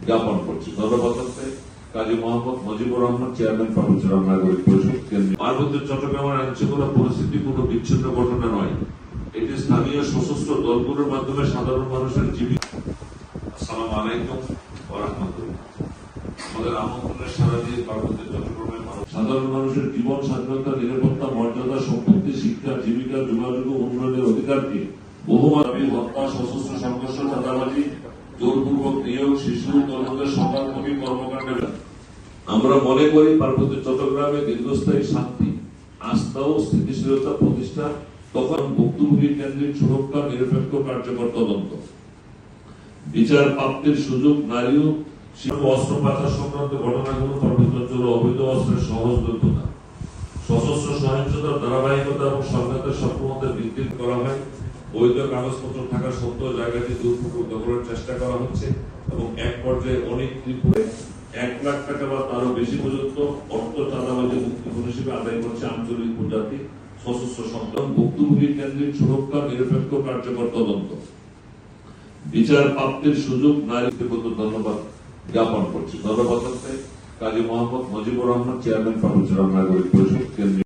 জ্ঞাপন করছি। ধন্যবাদ হচ্ছে কাজী মোহাম্মদ মুজিবুর রহমান, চেয়ারম্যান পার্বত্য নাগরিক পরিষদ কেন্দ্রীয়। পার্বত্য চট্টগ্রামের আইনশৃঙ্খলা পরিস্থিতি কোনো বিচ্ছিন্ন ঘটনা নয়, এটি স্থানীয় সশস্ত্র দলগুলোর মাধ্যমে সাধারণ মানুষের জীবিকা। আসসালামু আলাইকুম ওয়া রাহমাতুল্লাহ। আমাদের আমন্ত্রণের সাড়া দিয়ে পার্বত্য চট্টগ্রামের সাধারণ মানুষের জীবন, স্বাধীনতা, নিরাপত্তা, মর্যাদা, সম্পত্তি, শিক্ষা, জীবিকা, যোগাযোগ ও উন্নয়নের অধিকারকে বহুমাত্রাবী হত্যা, সশস্ত্র সংঘর্ষ, চাঁদাবাজি, জোরপূর্বক নিয়োগ, শিশু তরুণদের সন্তানমুখী কর্মকাণ্ডে আমরা মনে করি পার্বত্য চট্টগ্রামে দীর্ঘস্থায়ী শান্তি, আস্থা ও স্থিতিশীলতা প্রতিষ্ঠা, তখন ভুক্তভোগী কেন্দ্রিক সুরক্ষা, নিরপেক্ষ কার্যকর তদন্ত, বিচার প্রাপ্তির সুযোগ, নারী ও অস্ত্র পাচার সংক্রান্ত ঘটনাগুলো, পার্বত্য অঞ্চলে অবৈধ অস্ত্রের সহজলভ্যতা, সশস্ত্র সহিংসতার ধারাবাহিকতা এবং সংঘাতের সক্ষমতা বৃদ্ধি করা হয়। বৈধ কাগজপত্র থাকা সত্ত্বেও জায়গাটি জোরপূর্বক দখলের চেষ্টা করা হচ্ছে এবং এক পর্যায়ে অনেক ত্রিপুরে 1 লাখ টাকা বা তারও বেশি পর্যন্ত অর্থ চাঁদাবাজি মুক্তিপণ হিসেবে আদায় করছে আঞ্চলিক উপজাতি সশস্ত্র সংগঠন। ভুক্তভোগী কেন্দ্রিক সুরক্ষা, নিরপেক্ষ কার্যকর তদন্ত, বিচার প্রাপ্তির সুযোগ, নারীদের প্রতি ধন্যবাদ জ্ঞাপন করছি। ধন্যবাদ হচ্ছে কাজী মোহাম্মদ মুজিবুর রহমান, চেয়ারম্যান পার্বত্য নাগরিক পরিষদ কেন্দ্রীয়।